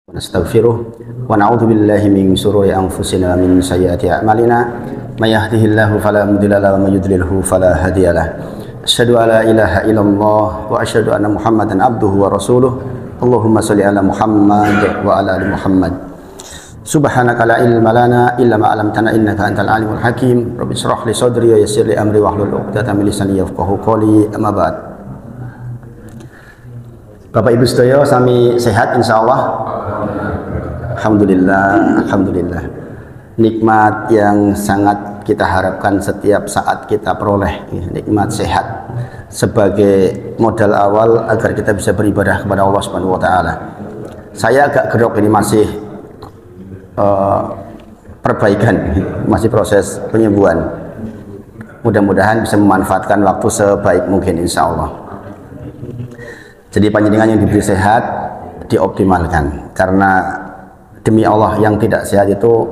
Nastaghfiruh wa na'udzu billahi min shururi anfusina wa min sayyiati a'malina may yahdihillahu fala mudilla lahu wa may yudlilhu fala hadiyalah. Asyhadu an la ilaha illallah wa asyhadu anna Muhammadan abduhu wa rasuluh. Allahumma shalli ala Muhammad wa ala ali Muhammad. Subhanaka la ilma lana illa ma 'allamtana innaka antal alimul hakim. Rabbi shrah li sadri wa yassir li amri wahlul 'uqdatam min lisani yafqahu qawli. Amma ba'd. Bapak Ibu sedaya sami sehat insyaallah. Alhamdulillah, alhamdulillah. Nikmat yang sangat kita harapkan setiap saat kita peroleh, nikmat sehat sebagai modal awal agar kita bisa beribadah kepada Allah Subhanahu wa taala. Saya agak gerok ini masih perbaikan, masih proses penyembuhan. Mudah-mudahan bisa memanfaatkan waktu sebaik mungkin insyaallah. Jadi panjenengan yang diberi sehat dioptimalkan, karena demi Allah yang tidak sehat itu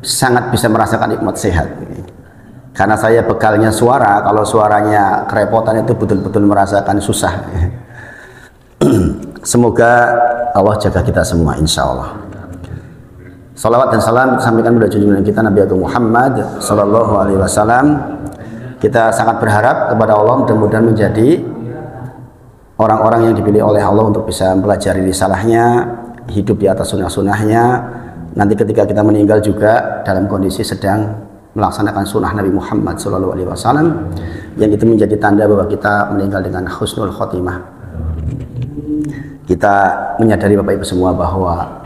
sangat bisa merasakan nikmat sehat. Karena saya bekalnya suara, kalau suaranya kerepotan itu betul-betul merasakan susah. Semoga Allah jaga kita semua insya Allah. Salawat dan salam disampaikan kepada junjungan kita Nabi Agung Muhammad Sallallahu Alaihi Wasallam. Kita sangat berharap kepada Allah mudah-mudahan menjadi orang-orang yang dipilih oleh Allah untuk bisa mempelajari risalahnya, hidup di atas sunnah-sunnahnya. Nanti ketika kita meninggal juga dalam kondisi sedang melaksanakan sunnah Nabi Muhammad Sallallahu Alaihi Wasallam, yang itu menjadi tanda bahwa kita meninggal dengan husnul khotimah. Kita menyadari Bapak Ibu semua bahwa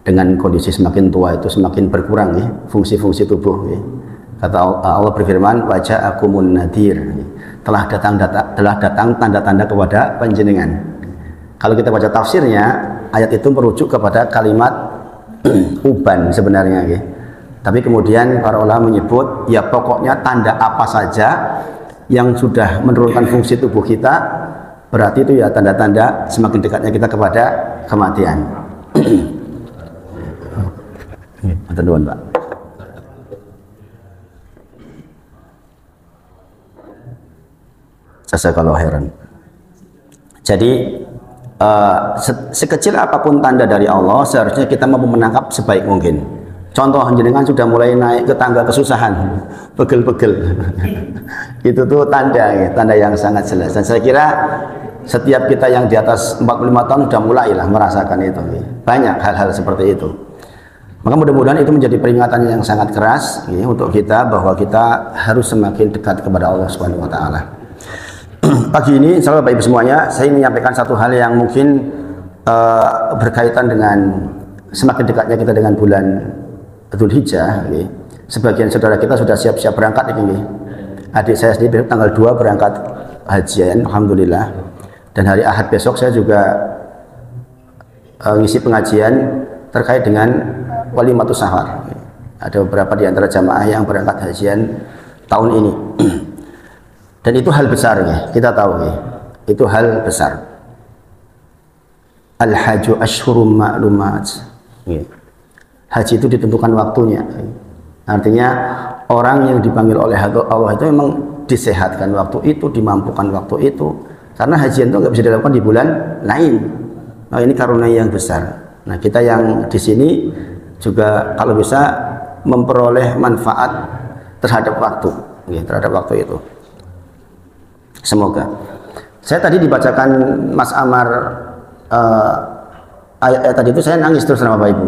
dengan kondisi semakin tua itu semakin berkurang ya, fungsi-fungsi tubuh ya. Kata Allah berfirman, waja'akumun nadir, telah datang tanda-tanda kepada panjenengan. Kalau kita baca tafsirnya, ayat itu merujuk kepada kalimat uban sebenarnya ya. Tapi kemudian para ulama menyebut ya pokoknya tanda apa saja yang sudah menurunkan fungsi tubuh kita, berarti itu ya tanda-tanda semakin dekatnya kita kepada kematian. Teman-teman, Pak. Jazakallahu khairan. Jadi sekecil apapun tanda dari Allah, seharusnya kita mampu menangkap sebaik mungkin. Contoh, jenengan sudah mulai naik ke tangga kesusahan, pegel-pegel. Itu tuh tanda ya, tanda yang sangat jelas. Dan saya kira setiap kita yang di atas 45 tahun sudah mulailah merasakan itu. Banyak hal-hal seperti itu. Maka mudah-mudahan itu menjadi peringatan yang sangat keras ya, untuk kita bahwa kita harus semakin dekat kepada Allah Subhanahu wa taala. Pagi ini insyaallah Bapak Ibu semuanya, saya menyampaikan satu hal yang mungkin berkaitan dengan semakin dekatnya kita dengan bulan Dzulhijjah ya. Sebagian saudara kita sudah siap-siap berangkat ini. Adik saya sendiri tanggal 2 berangkat hajian, alhamdulillah. Dan hari Ahad besok saya juga ngisi pengajian terkait dengan Walimatus Sahar. Ada beberapa di antara jamaah yang berangkat hajian tahun ini. Dan itu hal besar ya, kita tahu ya. Itu hal besar. Al-haju ashhurum ma'lumat. Ya. Haji itu ditentukan waktunya. Artinya orang yang dipanggil oleh Allah itu memang disehatkan waktu itu, dimampukan waktu itu. Karena hajian itu nggak bisa dilakukan di bulan lain. Nah, ini karunia yang besar. Nah, kita yang di sini juga kalau bisa memperoleh manfaat terhadap waktu, ya, terhadap waktu itu. Semoga. Saya tadi dibacakan Mas Amar ayat tadi itu saya nangis terus sama Bapak Ibu.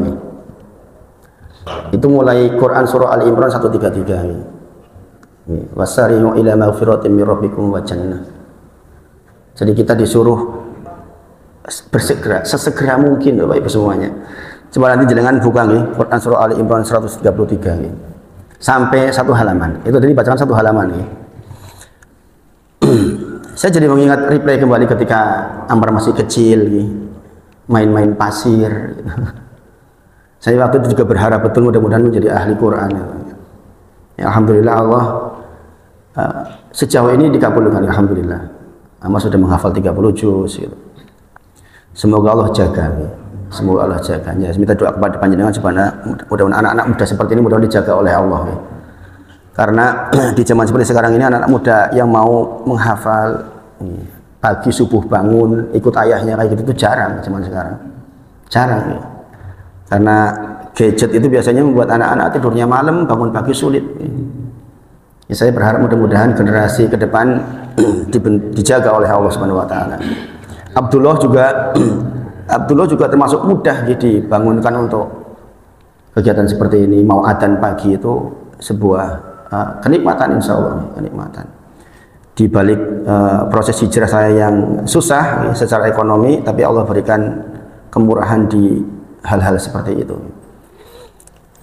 Itu mulai Quran surah Al Imran 133. Wasari'u ila maghfiratin min rabbikum wa jannah. Jadi kita disuruh bersegera, sesegera mungkin Bapak Ibu semuanya. Coba nanti jenengan buka nih Quran surah Al Imran 133 nih. Sampai satu halaman. Itu tadi bacakan satu halaman nih. Saya jadi mengingat replay kembali ketika Amar masih kecil nih. Main-main pasir. Saya waktu itu juga berharap betul mudah-mudahan menjadi ahli Quran. Ya, alhamdulillah Allah sejauh ini dikabulkan, alhamdulillah. Amar sudah menghafal 30 juz gitu. Semoga Allah jaga. Semoga Allah jaga. Ya, minta doa kepada panjenengan supaya mudah-mudahan anak-anak muda seperti ini mudah-mudahan dijaga oleh Allah. Ya. Karena di zaman seperti sekarang ini anak-anak muda yang mau menghafal pagi subuh bangun ikut ayahnya kayak gitu itu jarang zaman sekarang. Jarang ya. Karena gadget itu biasanya membuat anak-anak tidurnya malam, bangun pagi sulit. Ya, saya berharap mudah-mudahan generasi ke depan dijaga oleh Allah Subhanahu wa taala. Abdullah juga termasuk mudah dibangunkan untuk kegiatan seperti ini. Mau adzan pagi itu sebuah kenikmatan, insya Allah kenikmatan. Di balik proses hijrah saya yang susah secara ekonomi, tapi Allah berikan kemurahan di hal-hal seperti itu.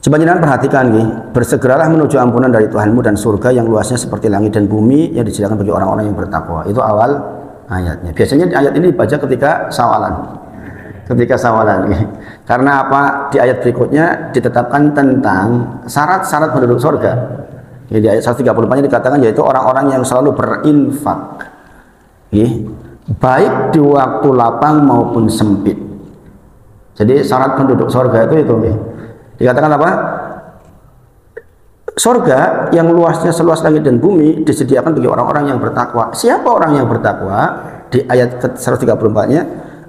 Coba jenengan perhatikan nih, bersegeralah menuju ampunan dari Tuhanmu dan surga yang luasnya seperti langit dan bumi yang disediakan bagi orang-orang yang bertakwa. Itu awal ayatnya. Biasanya ayat ini dibaca ketika sawalan. Karena apa? Di ayat berikutnya ditetapkan tentang syarat-syarat penduduk surga. Di ayat 134-nya dikatakan yaitu orang-orang yang selalu berinfak. Baik di waktu lapang maupun sempit. Jadi syarat penduduk surga itu dikatakan apa? Surga yang luasnya seluas langit dan bumi disediakan bagi orang-orang yang bertakwa. Siapa orang yang bertakwa? Di ayat 134-nya,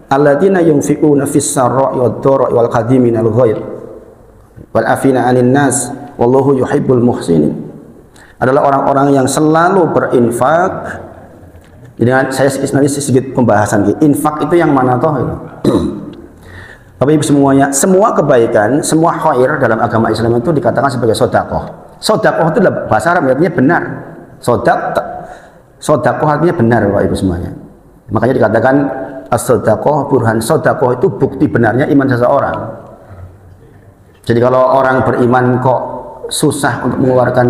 alladzina yunfiquna fis sarra'i wad-dharra'i wal qadiminal ghaid wal afina 'anil nas wallahu yuhibbul muhsinin. Adalah orang-orang yang selalu berinfak. Jadi saya sedikit pembahasan. Infak itu yang mana toh? Bapak Ibu semuanya, semua kebaikan, semua khair dalam agama Islam itu dikatakan sebagai sedekah. Sedekah itu bahasa Arab artinya benar. Sedekah artinya benar, Bapak Ibu semuanya. Makanya dikatakan as-sedekah burhan. Sedekah itu bukti benarnya iman seseorang. Jadi kalau orang beriman kok susah untuk mengeluarkan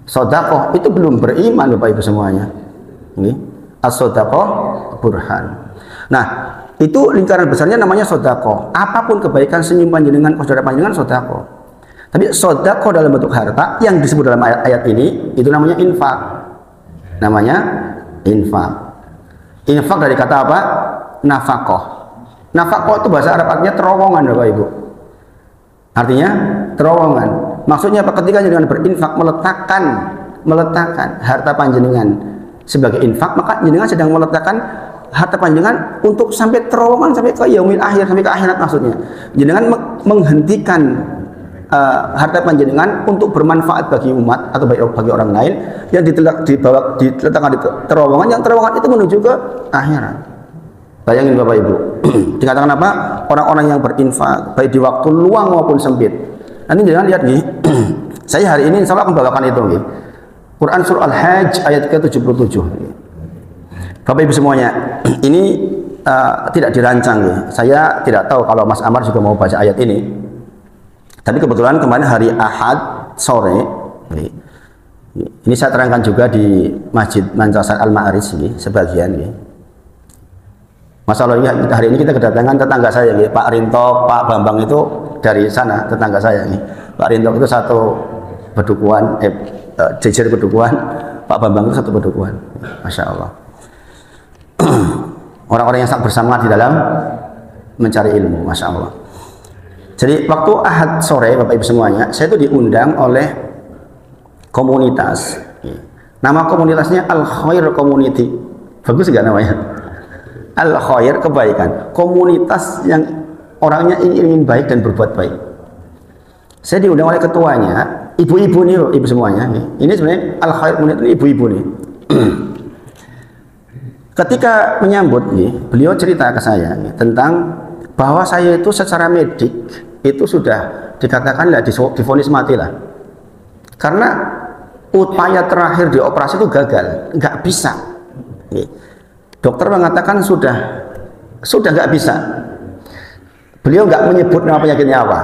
sedekah, itu belum beriman, Bapak Ibu semuanya. Ini as-sedekah burhan. Nah, itu lingkaran besarnya namanya sedekah. Apapun kebaikan, senyum panjenengan, saudara panjenengan sedekah. Tapi sedekah dalam bentuk harta yang disebut dalam ayat ini itu namanya infak. Namanya infak. Infak dari kata apa? Nafaqah. Nafaqah itu bahasa Arab artinya terowongan, Bapak Ibu. Artinya terowongan. Maksudnya apa? Ketika jenengan berinfak meletakkan harta panjenengan sebagai infak, maka jenengan sedang meletakkan harta panjenengan untuk sampai terowongan, sampai ke yaumil akhir, sampai ke akhirat maksudnya. Jenengan menghentikan harta panjenengan untuk bermanfaat bagi umat atau bagi orang lain yang diletakkan di terowongan, yang terowongan itu menuju ke akhirat. Bayangin Bapak Ibu. Dikatakan apa? Orang-orang yang berinfak baik di waktu luang maupun sempit. Nanti jangan lihat nih. Saya hari ini insya Allah akan bawakan itu nih. Quran surah Al-Hajj ayat ke-77. Bapak Ibu semuanya, ini tidak dirancang ya. Saya tidak tahu kalau Mas Amar juga mau baca ayat ini. Tapi kebetulan kemarin hari Ahad sore, ini saya terangkan juga di Masjid Mansasar Al-Ma'arij ini sebagian ya. Masalahnya hari ini kita kedatangan tetangga saya ya, Pak Rinto, Pak Bambang itu dari sana tetangga saya nih. Pak Rinto itu satu bedukuan, jejer bedukuan, Pak Bambang itu satu bedukuan. Masya Allah. Orang-orang yang sangat bersemangat di dalam mencari ilmu, Masya Allah. Jadi waktu Ahad sore, Bapak Ibu semuanya, saya itu diundang oleh komunitas. Nama komunitasnya Al Khair Community. Bagus nggak namanya? Al Khair, kebaikan. Komunitas yang orangnya ingin baik dan berbuat baik. Saya diundang oleh ketuanya, ibu-ibu nih, ibu semuanya. Ini sebenarnya Al Khair Community ini ibu-ibu nih. Ketika menyambut nih, beliau cerita ke saya tentang bahwa saya itu secara medik itu sudah dikatakan lah divonis mati lah. Karena upaya terakhir di operasi itu gagal, nggak bisa. Dokter mengatakan sudah nggak bisa. Beliau nggak menyebut nama penyakitnya apa.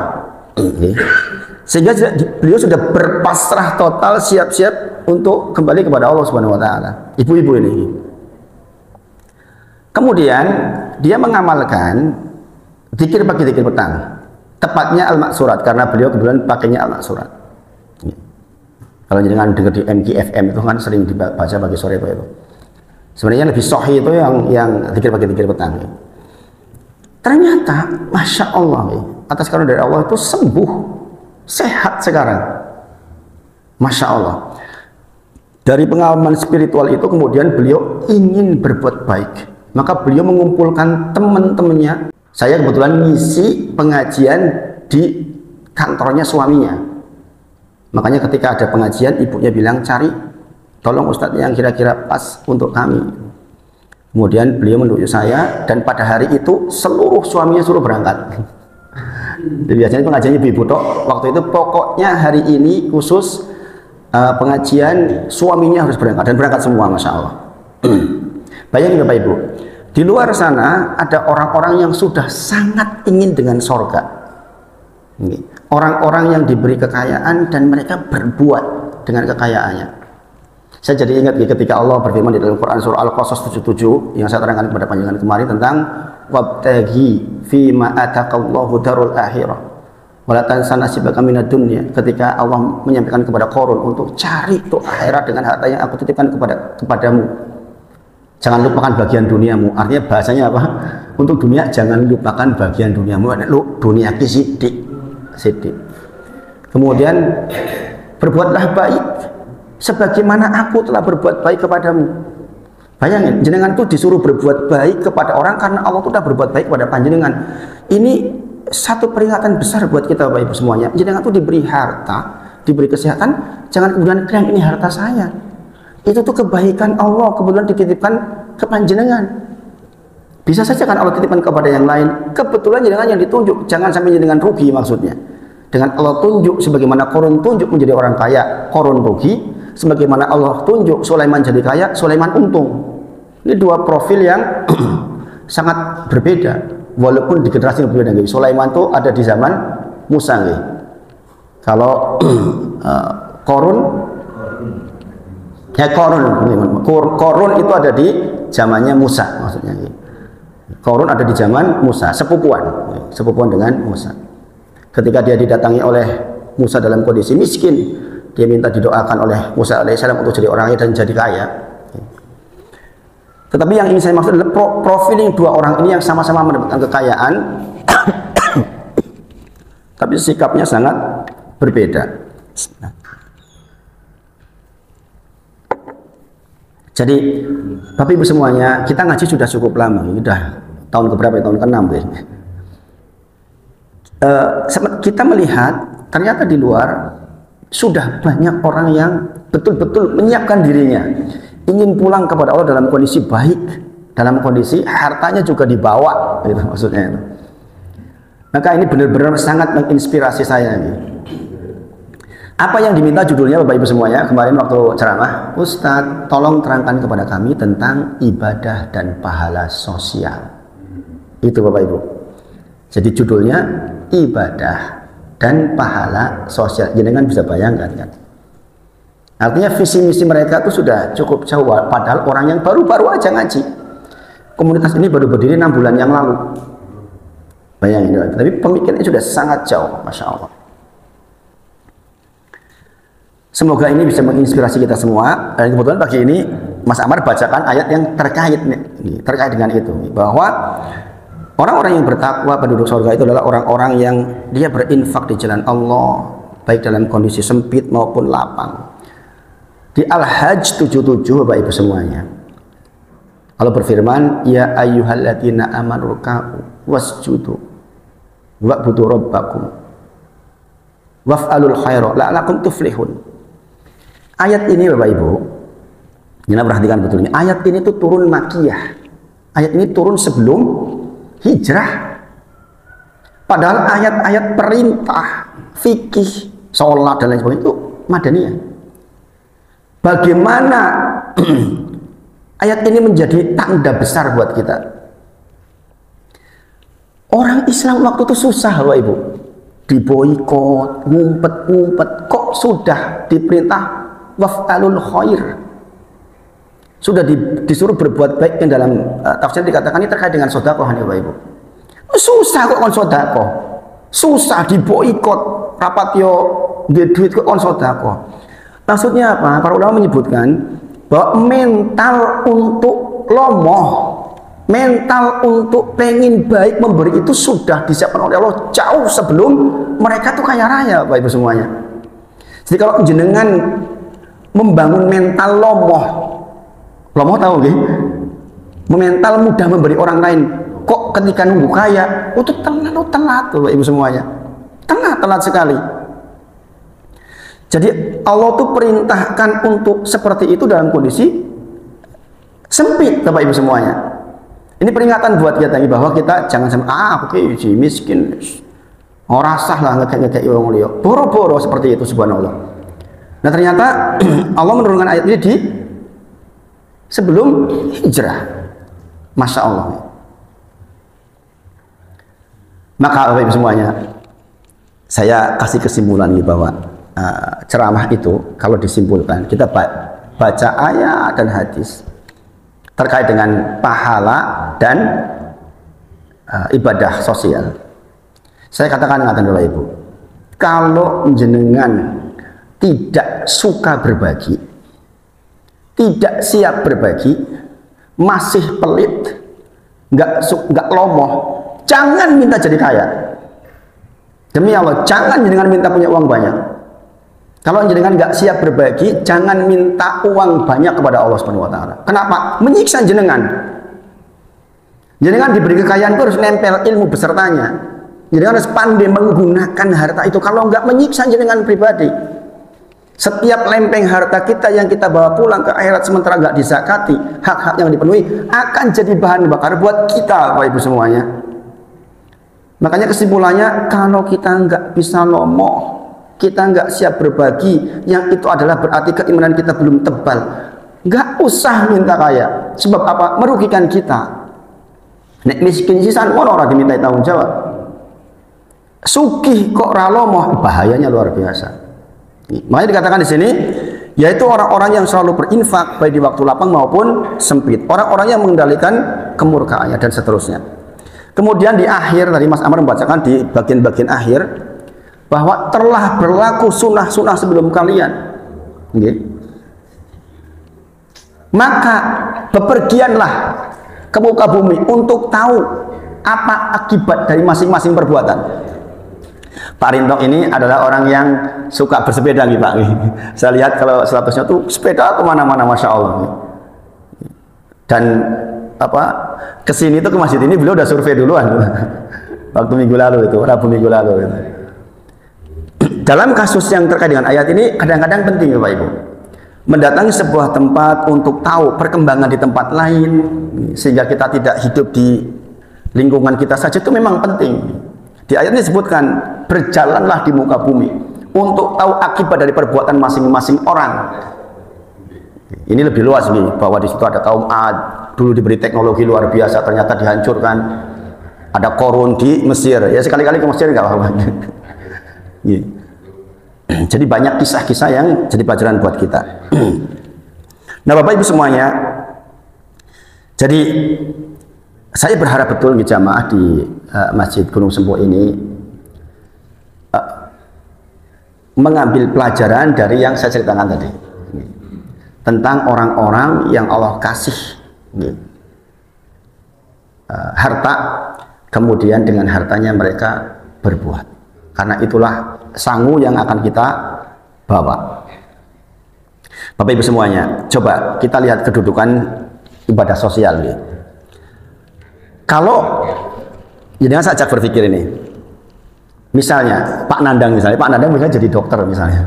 Sehingga beliau sudah berpasrah total, siap-siap untuk kembali kepada Allah Subhanahu wa taala. Ibu-ibu ini. Kemudian dia mengamalkan zikir pagi, zikir petang, tepatnya al-maksurat, karena beliau kebetulan pakainya al-maksurat. Kalau jangan dengar di MKFM itu kan sering dibaca pagi sore itu. Sebenarnya lebih sahih itu yang zikir pagi, zikir petang. Ternyata Masya Allah, atas karunia dari Allah itu sembuh, sehat sekarang. Masya Allah. Dari pengalaman spiritual itu kemudian beliau ingin berbuat baik. Maka beliau mengumpulkan teman-temannya Saya kebetulan ngisi pengajian di kantornya suaminya. Makanya ketika ada pengajian, ibunya bilang, cari tolong ustadz yang kira-kira pas untuk kami. Kemudian beliau menunjuk saya, dan pada hari itu seluruh suaminya suruh berangkat. Jadi biasanya pengajiannya ibu tok. Waktu itu pokoknya hari ini khusus pengajian suaminya harus berangkat, dan berangkat semua, masya Allah. Bayangin Bapak Ibu, di luar sana ada orang-orang yang sudah sangat ingin dengan sorga. Orang-orang yang diberi kekayaan dan mereka berbuat dengan kekayaannya. Saya jadi ingat ketika Allah berfirman di dalam Quran surah Al-Qasas 77 yang saya terangkan kepada panjenengan kemarin tentang wabtaghi fima ataqallahu darul akhirah wala tansa nasibaka minad dunya. Ketika Allah menyampaikan kepada Qarun untuk cari tuh akhirat dengan harta yang aku titipkan kepadamu. Jangan lupakan bagian duniamu. Artinya bahasanya apa? Untuk dunia jangan lupakan bagian duniamu. Lu dunia sidik. Kemudian berbuatlah baik sebagaimana aku telah berbuat baik kepadamu. Bayangin, jenengan itu disuruh berbuat baik kepada orang karena Allah itu sudah berbuat baik kepada panjenengan. Ini satu peringatan besar buat kita Bapak Ibu semuanya. Jenengan itu diberi harta, diberi kesehatan, jangan kemudian klaim ini harta saya. Itu tuh kebaikan Allah kebetulan dititipkan ke panjenengan. Bisa saja kan Allah titipkan kepada yang lain. Kebetulan jenengan yang ditunjuk, jangan sampai jenengan rugi maksudnya. Dengan Allah tunjuk sebagaimana Qarun tunjuk menjadi orang kaya, Qarun rugi. Sebagaimana Allah tunjuk Sulaiman jadi kaya, Sulaiman untung. Ini dua profil yang sangat berbeda. Walaupun di generasi yang berbeda. Sulaiman itu ada di zaman Musa. Kalau Qarun Qarun itu ada di zamannya Musa maksudnya. Qarun ada di zaman Musa, sepupuan dengan Musa. Ketika dia didatangi oleh Musa dalam kondisi miskin, dia minta didoakan oleh Musa alaihissalam untuk jadi orangnya dan jadi kaya. Tetapi yang ingin saya maksud adalah profiling dua orang ini yang sama-sama mendapatkan kekayaan, tapi sikapnya sangat berbeda. Jadi Bapak Ibu semuanya, kita ngaji sudah cukup lama, sudah tahun keberapa? Tahun ke-6 ya. Kita melihat ternyata di luar sudah banyak orang yang betul-betul menyiapkan dirinya, ingin pulang kepada Allah dalam kondisi baik, dalam kondisi hartanya juga dibawa, gitu maksudnya. Maka ini benar-benar sangat menginspirasi saya. Apa yang diminta judulnya Bapak Ibu semuanya kemarin waktu ceramah, Ustadz tolong terangkan kepada kami tentang ibadah dan pahala sosial. Itu Bapak Ibu. Jadi judulnya ibadah dan pahala sosial. Jenengan bisa bayangkan kan? Artinya visi misi mereka itu sudah cukup jauh. Padahal orang yang baru-baru aja ngaji. Komunitas ini baru berdiri 6 bulan yang lalu. Bayangin. Tapi pemikirannya sudah sangat jauh, masya Allah. Semoga ini bisa menginspirasi kita semua. Dan kebetulan pagi ini Mas Amar bacakan ayat yang terkait dengan itu, bahwa orang-orang yang bertakwa penduduk surga itu adalah orang-orang yang dia berinfak di jalan Allah, baik dalam kondisi sempit maupun lapang. Di Al-Hajj 77 Bapak Ibu semuanya, Allah berfirman, ya ayyuhalladzina amanu ruk'u wasjudu wa'budu rabbakum waf'alul khaira la'allakum tuflihun. Ayat ini Bapak Ibu, kita perhatikan betulnya. Ayat ini tuh turun Makkiyah. Ayat ini turun sebelum hijrah. Padahal ayat-ayat perintah, fikih, sholat dan lain sebagainya itu Madaniyah. Bagaimana ayat ini menjadi tanda besar buat kita? Orang Islam waktu itu susah Bapak Ibu, diboikot, ngumpet-ngumpet, kok sudah diperintah waf'alul khair, sudah disuruh berbuat baik. Yang dalam tafsir dikatakan ini terkait dengan sedekah nih Bapak Ibu. Susah kok kon sedekah, susah diboikot, rapat yo duit kok kon sedekah. Maksudnya apa? Para ulama menyebutkan bahwa mental untuk lomoh, mental untuk pengen baik memberi itu sudah disiapkan oleh Allah jauh sebelum mereka tuh kaya raya Bapak Ibu semuanya. Jadi kalau jenengan membangun mental lomoh tahu gak? Mental mudah memberi orang lain, Kok ketika nunggu kaya, itu telat Bapak Ibu semuanya. Telat sekali. Jadi Allah tuh perintahkan untuk seperti itu dalam kondisi sempit Bapak Ibu semuanya. Ini peringatan buat kita bahwa kita jangan sampai oke si miskin. Ora sah lah ngekek-ngekek wong liya. Boro-boro seperti itu subhanallah. Nah ternyata Allah menurunkan ayat ini di sebelum hijrah. Masya Allah. Maka Bapak Ibu semuanya, saya kasih kesimpulan ini bahwa ceramah itu kalau disimpulkan, kita baca ayat dan hadis terkait dengan pahala dan ibadah sosial. Saya katakan Bapak Ibu, kalau jenengan tidak suka berbagi, tidak siap berbagi, masih pelit, nggak lomoh, jangan minta jadi kaya. Demi Allah, jangan jenengan minta punya uang banyak. Kalau jenengan nggak siap berbagi, jangan minta uang banyak kepada Allah Subhanahu Wa Taala. Kenapa? Menyiksa jenengan. Jenengan diberi kekayaan itu harus nempel ilmu besertanya. Jenengan harus pandai menggunakan harta itu. Kalau nggak, menyiksa jenengan pribadi. Setiap lempeng harta kita yang kita bawa pulang ke akhirat sementara nggak disakati, hak-hak yang dipenuhi akan jadi bahan bakar buat kita, Bapak Ibu semuanya. Makanya kesimpulannya, kalau kita nggak bisa lomoh, kita nggak siap berbagi, yang itu adalah berarti keimanan kita belum tebal. Nggak usah minta kaya. Sebab apa? Merugikan kita. Nek miskin sisan orang diminta tanggung jawab. Sugih kok ralomoh, bahayanya luar biasa. Makanya dikatakan di sini, yaitu orang-orang yang selalu berinfak baik di waktu lapang maupun sempit. Orang-orang yang mengendalikan kemurkaannya dan seterusnya. Kemudian di akhir tadi Mas Amr membacakan di bagian-bagian akhir bahwa telah berlaku sunnah-sunnah sebelum kalian. Maka bepergianlah ke muka bumi untuk tahu apa akibat dari masing-masing perbuatan. Pak Rinto ini adalah orang yang suka bersepeda nih Pak. Saya lihat kalau statusnya tuh sepeda kemana-mana, Masya Allah. Dan kesini tuh ke masjid ini beliau udah survei duluan. Waktu minggu lalu itu, Rabu minggu lalu itu. Dalam kasus yang terkait dengan ayat ini kadang-kadang penting Bapak Ibu, mendatangi sebuah tempat untuk tahu perkembangan di tempat lain, sehingga kita tidak hidup di lingkungan kita saja, itu memang penting. Di ayat ini disebutkan, berjalanlah di muka bumi untuk tahu akibat dari perbuatan masing-masing orang. Ini lebih luas nih, bahwa di situ ada kaum Ad, dulu diberi teknologi luar biasa, ternyata dihancurkan. Ada Korun di Mesir, ya sekali-kali ke Mesir nggak apa-apa. Jadi banyak kisah-kisah yang jadi pelajaran buat kita. Nah Bapak Ibu semuanya, jadi saya berharap betul di jamaah di Masjid Gunung Sempuh ini mengambil pelajaran dari yang saya ceritakan tadi, tentang orang-orang yang Allah kasih harta, kemudian dengan hartanya mereka berbuat, karena itulah sangu yang akan kita bawa. Bapak Ibu semuanya, coba kita lihat kedudukan ibadah sosial ini. Kalau jangan saya ajak berpikir ini, misalnya Pak Nandang misalnya jadi dokter misalnya.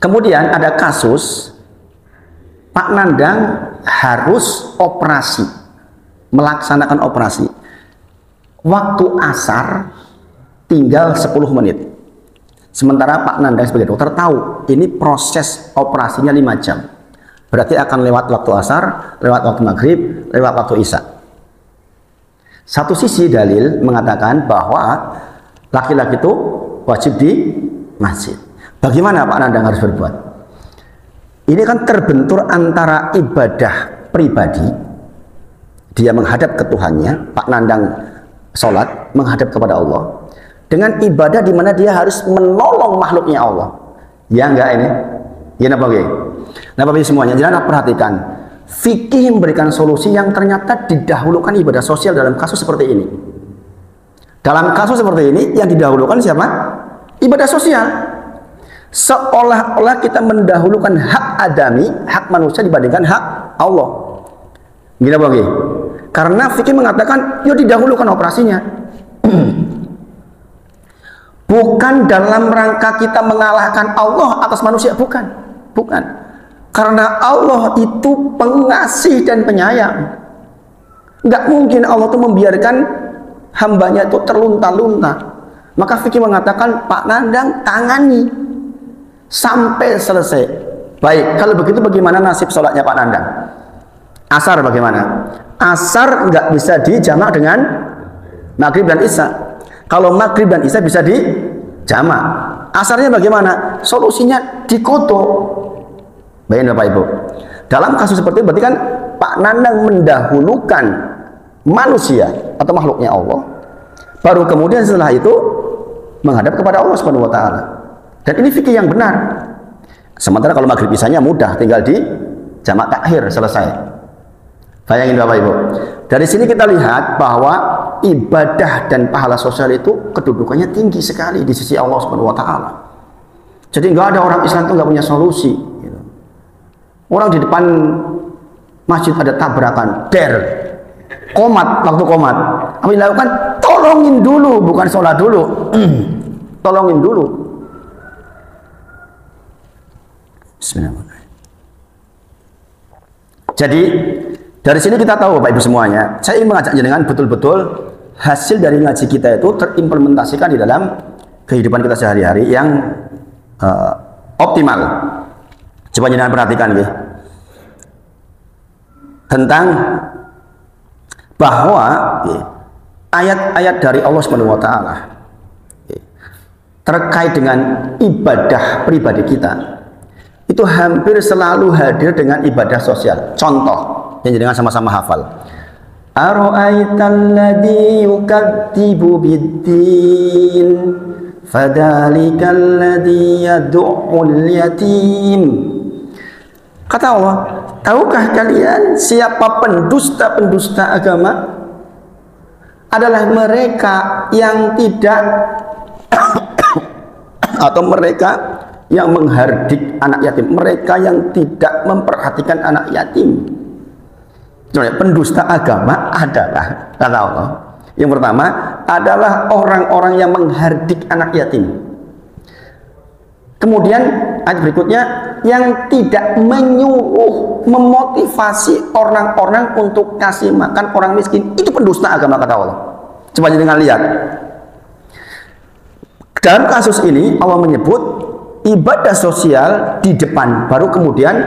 Kemudian ada kasus Pak Nandang harus operasi, melaksanakan operasi. Waktu asar tinggal 10 menit. Sementara Pak Nandang sebagai dokter tahu ini proses operasinya 5 jam. Berarti akan lewat waktu asar, lewat waktu maghrib, lewat waktu isya. Satu sisi dalil mengatakan bahwa laki-laki itu wajib di masjid. Bagaimana Pak Nandang harus berbuat? Ini kan terbentur antara ibadah pribadi, dia menghadap ke Tuhannya, Pak Nandang sholat menghadap kepada Allah, dengan ibadah di mana dia harus menolong makhluknya Allah. Ya enggak ini? Ya napa nggih? Nah Bapak Ibu semuanya, jangan perhatikan, fikih memberikan solusi yang ternyata didahulukan ibadah sosial dalam kasus seperti ini. Dalam kasus seperti ini yang didahulukan siapa? Ibadah sosial. Seolah-olah kita mendahulukan hak adami, hak manusia dibandingkan hak Allah. Gila bagi? Karena fikih mengatakan, ya didahulukan operasinya. Bukan dalam rangka kita mengalahkan Allah atas manusia, bukan. Bukan. Karena Allah itu pengasih dan penyayang. Nggak mungkin Allah itu membiarkan hambanya itu terlunta-lunta. Maka fikih mengatakan, Pak Nandang tangani sampai selesai. Baik, kalau begitu bagaimana nasib sholatnya Pak Nandang? Asar bagaimana? Asar nggak bisa dijamak dengan maghrib dan isya. Kalau maghrib dan isya bisa dijamak. Asarnya bagaimana? Solusinya dikoto. Baik Bapak Ibu. Dalam kasus seperti itu berarti kan Pak Nandang mendahulukan manusia atau makhluknya Allah. Baru kemudian setelah itu menghadap kepada Allah Subhanahu wa taala. Dan ini fikih yang benar. Sementara kalau maghrib isanya mudah, tinggal di jamak takhir selesai. Bayangin Bapak Ibu. Dari sini kita lihat bahwa ibadah dan pahala sosial itu kedudukannya tinggi sekali di sisi Allah Subhanahu wa taala. Jadi nggak ada orang Islam itu nggak punya solusi. Orang di depan masjid ada tabrakan, komat, waktu komat. Apa yang dilakukan? Tolongin dulu, bukan sholat dulu. Tolongin dulu. Bismillahirrahmanirrahim. Jadi dari sini kita tahu Bapak Ibu semuanya, saya ingin mengajak jenengan betul-betul hasil dari ngaji kita itu terimplementasikan di dalam kehidupan kita sehari-hari yang optimal. Coba jenengan perhatikan ya, tentang bahwa ayat-ayat dari Allah Subhanahu wa taala terkait dengan ibadah pribadi kita itu hampir selalu hadir dengan ibadah sosial. Contoh yang jangan sama-sama hafal. Ara'aital ladzi yukadzibu biddin fadzalikal ladzi yad'ul yatim. Kata Allah, tahukah kalian siapa pendusta-pendusta agama? Adalah mereka yang tidak atau mereka yang menghardik anak yatim, mereka yang tidak memperhatikan anak yatim. Pendusta agama adalah, kata Allah, yang pertama adalah orang-orang yang menghardik anak yatim. Kemudian ayat berikutnya, yang tidak menyuruh, memotivasi orang-orang untuk kasih makan orang miskin, itu pendusta agama, kata Allah. Coba jangan lihat. Dalam kasus ini Allah menyebut ibadah sosial di depan, baru kemudian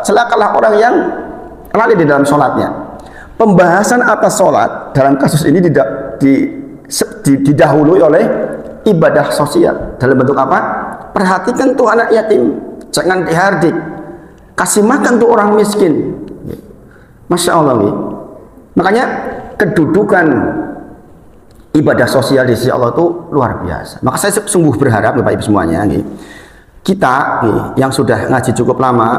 celakalah orang yang lalai di dalam sholatnya. Pembahasan atas sholat dalam kasus ini didahului oleh ibadah sosial. Dalam bentuk apa? Perhatikan tuh anak yatim, jangan dihardik. Kasih makan tuh orang miskin. Masya Allah. Makanya kedudukan ibadah sosial di sisi Allah itu luar biasa. Maka saya sungguh berharap Bapak Ibu semuanya, kita yang sudah ngaji cukup lama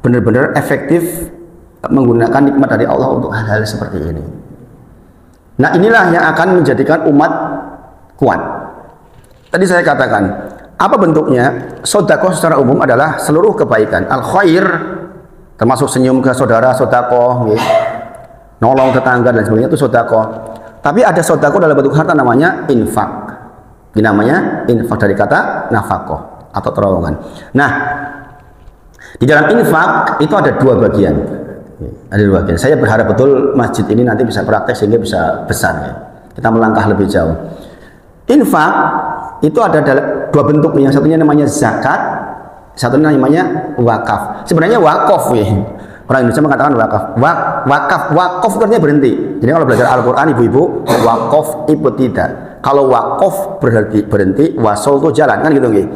benar-benar efektif menggunakan nikmat dari Allah untuk hal-hal seperti ini. Nah, inilah yang akan menjadikan umat kuat. Tadi saya katakan, apa bentuknya? Sedekah secara umum adalah seluruh kebaikan, al khair, termasuk senyum ke saudara, sedekah, nolong tetangga dan sebagainya, itu sedekah. Tapi ada sedekah dalam bentuk harta, namanya infak. Ini namanya infak dari kata nafkah atau terowongan. Nah, di dalam infak itu ada dua bagian. Ada dua bagian. Saya berharap betul masjid ini nanti bisa praktek sehingga bisa besar ya. Kita melangkah lebih jauh. Infak itu ada dua bentuk. Yang satunya namanya zakat, satunya namanya wakaf. Sebenarnya wakaf ya. Orang Indonesia mengatakan wakaf. Wakaf itu artinya berhenti. Jadi kalau belajar Al-Quran ibu-ibu, wakaf itu tidak. Kalau wakaf berhenti, wasol itu jalan, kan gitu nggih.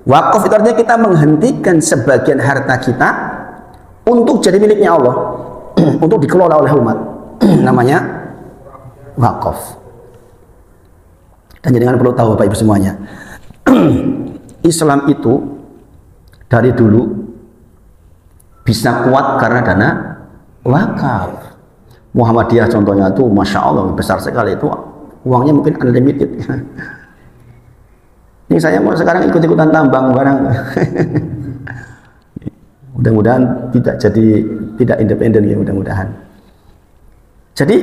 Wakaf itu artinya kita menghentikan sebagian harta kita untuk jadi miliknya Allah, untuk dikelola oleh umat. Namanya wakaf. Dan jangan perlu tahu Bapak Ibu semuanya, Islam itu dari dulu bisa kuat karena dana wakaf. Muhammadiyah contohnya itu Masya Allah besar sekali, itu uangnya mungkin unlimited. Ini saya mau sekarang ikut-ikutan tambang barang. Mudah-mudahan tidak independen ya, mudah-mudahan. Jadi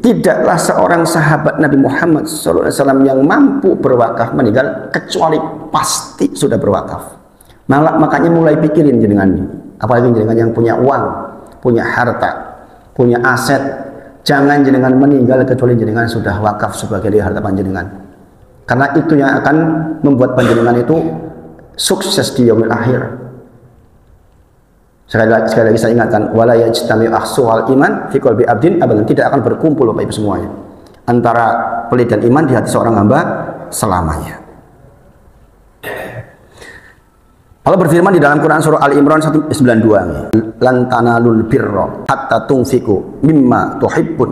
tidaklah seorang sahabat Nabi Muhammad SAW yang mampu berwakaf meninggal kecuali pasti sudah berwakaf. Makanya mulai pikirin jenengan, apalagi jenengan yang punya uang, punya harta, punya aset, jangan jenengan meninggal kecuali jenengan sudah wakaf sebagai harta panjenengan. Karena itu yang akan membuat panjenengan itu sukses di yaumil akhir. Sekali lagi saya ingatkan, wala yajtami'u ahsuhal iman fi qalbi abdin abadan, tidak akan berkumpul Bapak Ibu semuanya antara pelit dan iman di hati seorang hamba selamanya. Allah berfirman di dalam Quran surah Al Imran 192, lan tanalul birra hatta tunfiqu mimma tuhibbun.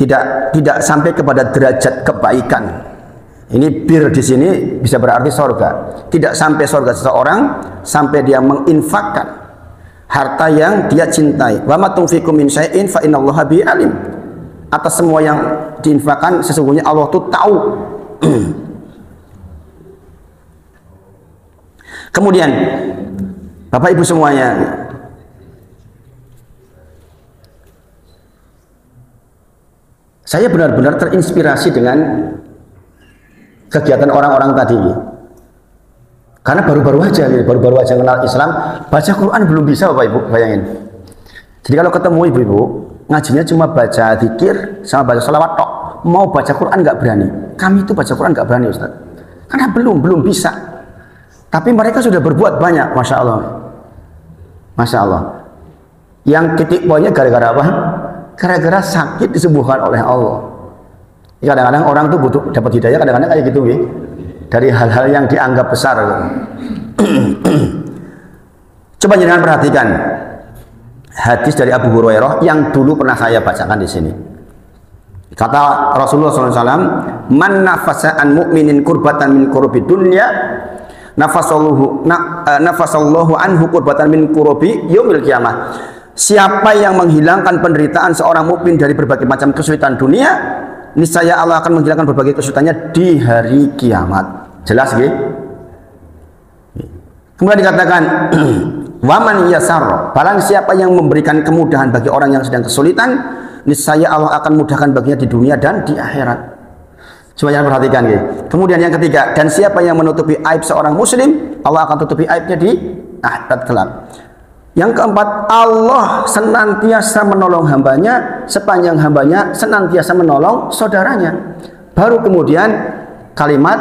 Tidak sampai kepada derajat kebaikan. Ini bir di sini bisa berarti sorga. Tidak sampai sorga seseorang sampai dia menginfakkan harta yang dia cintai. Wa ma tunfiqu min syai'in fa innallaha bihi alim. Atas semua yang diinfakkan sesungguhnya Allah tuh tahu. Kemudian Bapak Ibu semuanya, saya benar-benar terinspirasi dengan kegiatan orang-orang tadi, karena baru-baru aja kenal Islam, baca Quran belum bisa Bapak Ibu, bayangin. Jadi kalau ketemu ibu-ibu ngajinya cuma baca zikir sama baca salawat tok, mau baca Quran nggak berani. Kami itu baca Quran nggak berani Ustaz, karena belum bisa. Tapi mereka sudah berbuat banyak, masya Allah, masya Allah. Yang titik poinnya gara-gara apa? Gara-gara sakit disembuhkan oleh Allah. Kadang-kadang orang tuh butuh dapat hidayah, kadang-kadang kayak gitu ya, dari hal-hal yang dianggap besar. Coba jangan perhatikan hadis dari Abu Hurairah yang dulu pernah saya bacakan di sini. Kata Rasulullah SAW, man nafasa an mu'minin kurbatan min kurubi dunya nafasallahu anhu kurbatan min kurubi yaumil qiyamah. Siapa yang menghilangkan penderitaan seorang mukmin dari berbagai macam kesulitan dunia, niscaya Allah akan menghilangkan berbagai kesulitannya di hari kiamat. Jelas gitu? Kemudian dikatakan waman yasar, barang siapa yang memberikan kemudahan bagi orang yang sedang kesulitan, niscaya Allah akan mudahkan baginya di dunia dan di akhirat. Coba jangan perhatikan gitu. Kemudian yang ketiga, dan siapa yang menutupi aib seorang muslim, Allah akan tutupi aibnya di akhirat kelak. Yang keempat, Allah senantiasa menolong hambanya sepanjang hambanya senantiasa menolong saudaranya. Baru kemudian kalimat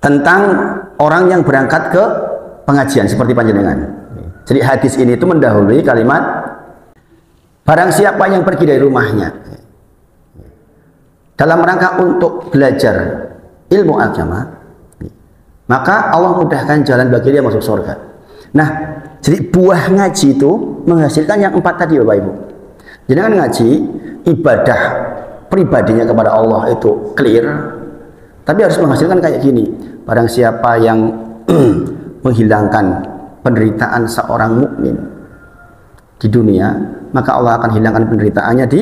tentang orang yang berangkat ke pengajian seperti panjenengan. Jadi hadis ini itu mendahului kalimat barang siapa yang pergi dari rumahnya dalam rangka untuk belajar ilmu agama, maka Allah mudahkan jalan bagi dia masuk surga. Nah, jadi buah ngaji itu menghasilkan yang 4 tadi Bapak Ibu. Jadi kan ngaji, ibadah pribadinya kepada Allah itu clear, tapi harus menghasilkan kayak gini. Barang siapa yang menghilangkan penderitaan seorang mukmin di dunia, maka Allah akan hilangkan penderitaannya di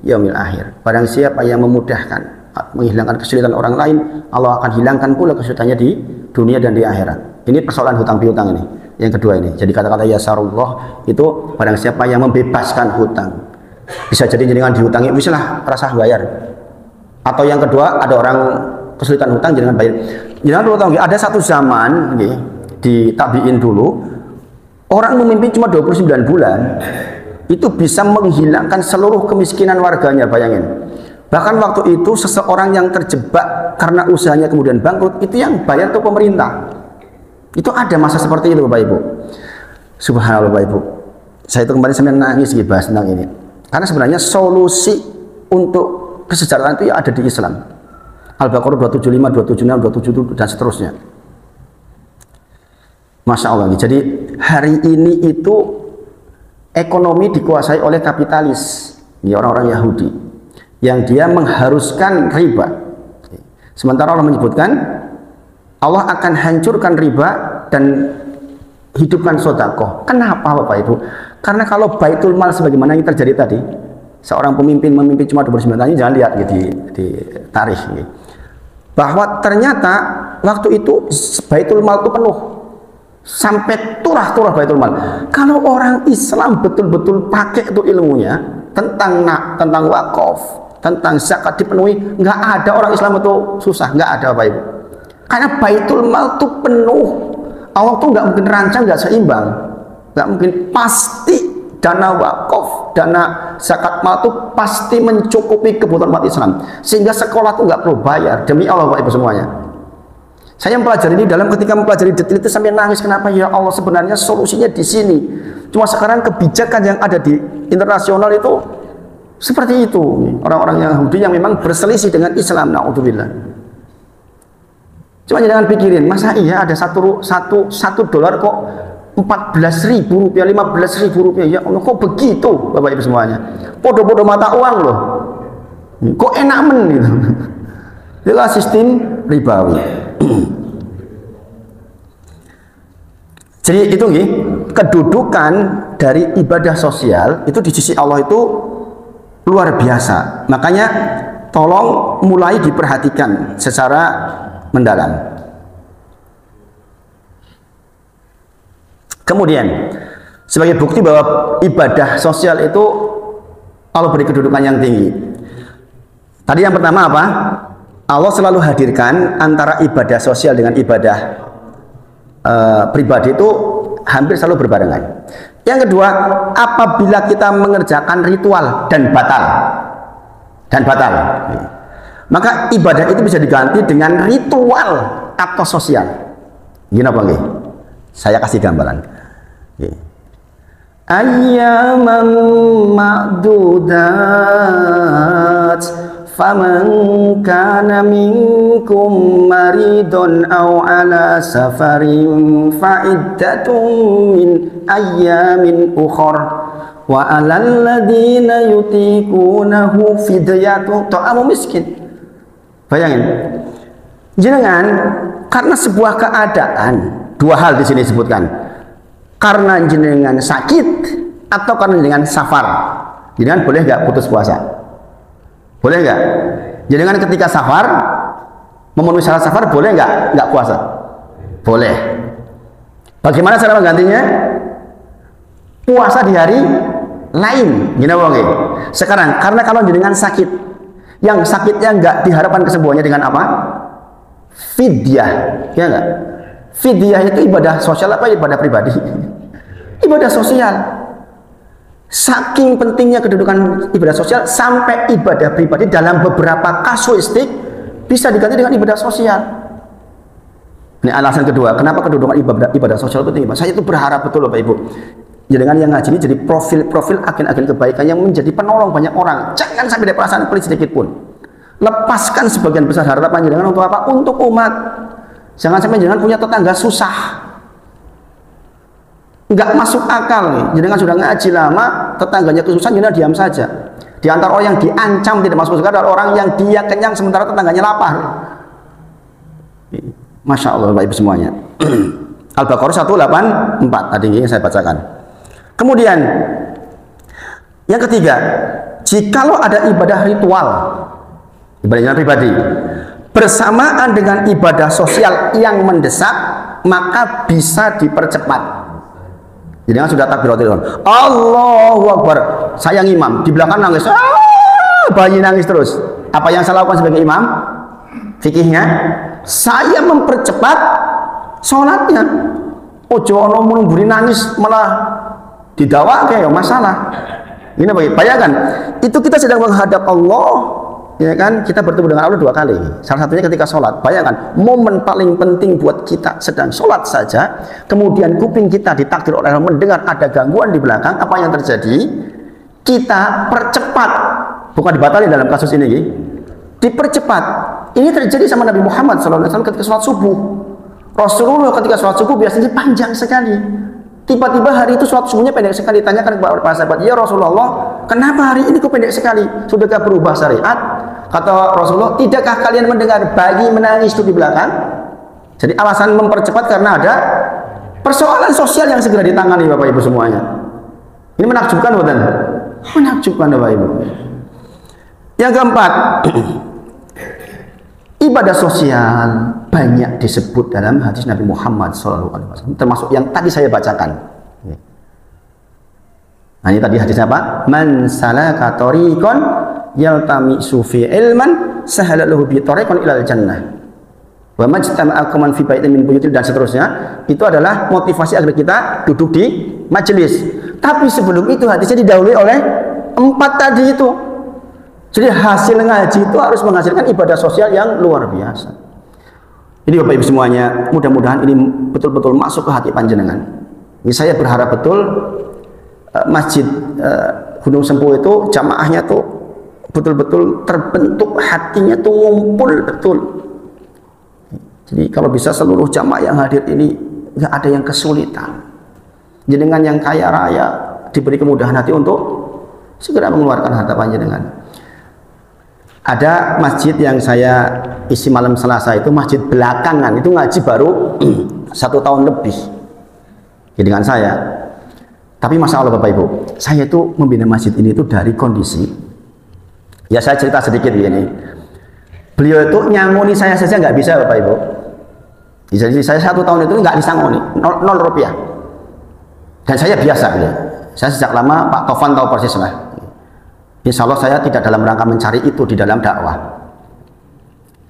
yaumil akhir. Barang siapa yang memudahkan menghilangkan kesulitan orang lain, Allah akan hilangkan pula kesulitannya di dunia dan di akhirat. Ini persoalan hutang piutang ini. Yang kedua ini. Jadi kata-kata yasarullah itu barang siapa yang membebaskan hutang. Bisa jadi jenengan dihutangi, misalnya rasa bayar. Atau yang kedua, ada orang kesulitan hutang jenengan bayar. Jenengan perlu tahu, ada satu zaman di tabiin dulu, orang memimpin cuma 29 bulan itu bisa menghilangkan seluruh kemiskinan warganya, bayangin. Bahkan waktu itu seseorang yang terjebak karena usahanya kemudian bangkrut, itu yang bayar itu pemerintah. Itu ada masa seperti itu Bapak Ibu. Subhanallah Bapak Ibu. Saya itu kemarin sampai nangis bahas tentang ini. Karena sebenarnya solusi untuk kesejahteraan itu ya ada di Islam. Al-Baqarah 275, 276, 277 dan seterusnya. Masya Allah. Jadi hari ini itu ekonomi dikuasai oleh kapitalis, orang-orang Yahudi, yang dia mengharuskan riba. Sementara Allah menyebutkan Allah akan hancurkan riba dan hidupkan sedekah. Kenapa Bapak Ibu? Karena kalau baitul mal sebagaimana yang terjadi tadi, seorang pemimpin memimpin cuma 29 tahun, jangan lihat di tarikh bahwa ternyata waktu itu baitul mal itu penuh. sampai turah-turah Baitul Mal. Kalau orang Islam betul-betul pakai itu ilmunya tentang wakaf, tentang zakat dipenuhi, nggak ada orang Islam itu susah, nggak ada Bapak Ibu. Karena Baitul Mal itu penuh. Allah tuh nggak mungkin rancang nggak seimbang, nggak mungkin, pasti dana wakaf, dana zakat mal itu pasti mencukupi kebutuhan umat Islam, sehingga sekolah tuh nggak perlu bayar, demi Allah Bapak Ibu semuanya. Saya mempelajari ini, ketika mempelajari detail itu sampai nangis. Kenapa? Ya Allah, sebenarnya solusinya di sini. Cuma sekarang kebijakan yang ada di internasional itu seperti itu. Orang-orang Yahudi yang memang berselisih dengan Islam, na'udzubillah. Cuma jangan pikirin, masa iya ada satu dolar kok 14.000 rupiah, 15.000 rupiah. Ya Allah, kok begitu Bapak Ibu semuanya? Podo-podo mata uang loh. Kok enak men gitu. Itulah sistem ribawi. Jadi itu nih, kedudukan dari ibadah sosial itu di sisi Allah itu luar biasa. Makanya tolong mulai diperhatikan secara mendalam. Kemudian sebagai bukti bahwa ibadah sosial itu Allah beri kedudukan yang tinggi. Tadi yang pertama apa? Allah selalu hadirkan antara ibadah sosial dengan ibadah pribadi itu hampir selalu berbarengan. Yang kedua, apabila kita mengerjakan ritual dan batal, maka ibadah itu bisa diganti dengan ritual atau sosial. Gini apa lagi? Saya kasih gambaran. Ayyaman ma'dudat, faman kana minkum maridun aw ala safarin fa'iddatun min ayyamin ukhar wa 'alal ladzina yutiqunahu fidyatun ta'amu miskin. Bayangin, jenengan karena sebuah keadaan, dua hal di sini disebutkan, karena jenengan sakit atau karena jenengan safar, jenengan boleh nggak putus puasa? Boleh nggak? Jenengan ketika safar memenuhi syarat safar boleh nggak puasa? Boleh. Bagaimana cara menggantinya? Puasa di hari lain. Gini wong. Sekarang karena kalau jenengan sakit, yang sakitnya nggak diharapkan kesembuhannya dengan apa? Fidyah, ya nggak? Fidyah itu ibadah sosial apa ibadah pribadi? Ibadah sosial. Saking pentingnya kedudukan ibadah sosial sampai ibadah pribadi dalam beberapa kasuistik bisa diganti dengan ibadah sosial. Ini alasan kedua, kenapa kedudukan ibadah sosial itu tinggi. Saya itu berharap betul Bapak Ibu, dengan yang ngaji ini jadi profil agen-agen kebaikan yang menjadi penolong banyak orang. Jangan sampai ada perasaan pelit sedikit pun. Lepaskan sebagian besar harapan jangan untuk apa? Untuk umat. Jangan sampai jangan punya tetangga susah. Nggak masuk akal nih, jenengan sudah ngaji lama, tetangganya kesusahan, jenengan diam saja. Di antara orang yang diancam tidak masuk surga adalah orang yang dia kenyang sementara tetangganya lapar. Masya Allah Bapak Ibu semuanya. Al-Baqarah 184 tadi yang saya bacakan. Kemudian yang ketiga, jikalau ada ibadah ritual, ibadah pribadi, bersamaan dengan ibadah sosial yang mendesak, maka bisa dipercepat. Jadi sudah takbiratul ihram, Allahu Akbar, saya imam, di belakang nangis, bayi nangis terus. Apa yang saya lakukan sebagai imam? Fikihnya, saya mempercepat sholatnya. Ojo ono menungguri nangis malah didawak kayak masalah. Ini bayangkan, itu kita sedang menghadap Allah. Ya kan, kita bertemu dengan Allah dua kali. Salah satunya ketika sholat. Bayangkan, momen paling penting buat kita sedang sholat saja, kemudian kuping kita ditakdir oleh Allah mendengar ada gangguan di belakang. Apa yang terjadi? Kita percepat, bukan dibatalin dalam kasus ini, dipercepat. Ini terjadi sama Nabi Muhammad SAW ketika sholat subuh. Rasulullah ketika sholat subuh biasanya panjang sekali. Tiba-tiba hari itu sholat subuhnya pendek sekali. Tanyakan kepada para sahabat, ya Rasulullah, kenapa hari ini kok pendek sekali? Sudahkah berubah syariat? Kata Rasulullah, tidakkah kalian mendengar bayi menangis itu di belakang? Jadi alasan mempercepat karena ada persoalan sosial yang segera ditangani Bapak Ibu semuanya. Ini menakjubkan bukan? Menakjubkan Bapak Ibu. Yang keempat, ibadah sosial banyak disebut dalam hadis Nabi Muhammad SAW, termasuk yang tadi saya bacakan. Nah, ini tadi hadisnya apa? Man salaka tariqan yaltamisu fi ilman sahala lahu bi tariqan ilal jannah. Wa majtama'a qauman fi baitin min buyutil, dan seterusnya. Itu adalah motivasi agar kita duduk di majelis. Tapi sebelum itu hadisnya didahului oleh 4 tadi itu. Jadi hasil ngaji itu harus menghasilkan ibadah sosial yang luar biasa. Ini Bapak Ibu semuanya, mudah-mudahan ini betul-betul masuk ke hati panjenengan. Ini saya berharap betul Masjid Gunung Sempu itu jamaahnya tuh betul-betul terbentuk, hatinya tuh ngumpul betul. Jadi kalau bisa seluruh jamaah yang hadir ini nggak ada yang kesulitan. Jenengan yang kaya raya diberi kemudahan hati untuk segera mengeluarkan harta panjenengan. Ada masjid yang saya isi malam Selasa itu, masjid belakangan itu ngaji baru 1 tahun lebih dengan saya. Tapi Masya Allah Bapak Ibu, saya itu membina masjid ini itu dari kondisi, ya saya cerita sedikit begini. Beliau itu nyangoni saya saja nggak bisa Bapak Ibu. Jadi saya 1 tahun itu nggak disangoni, 0 rupiah. Dan saya biasa ya. Saya sejak lama, Pak Tovan tahu persis lah. Insya Allah saya tidak dalam rangka mencari itu di dalam dakwah.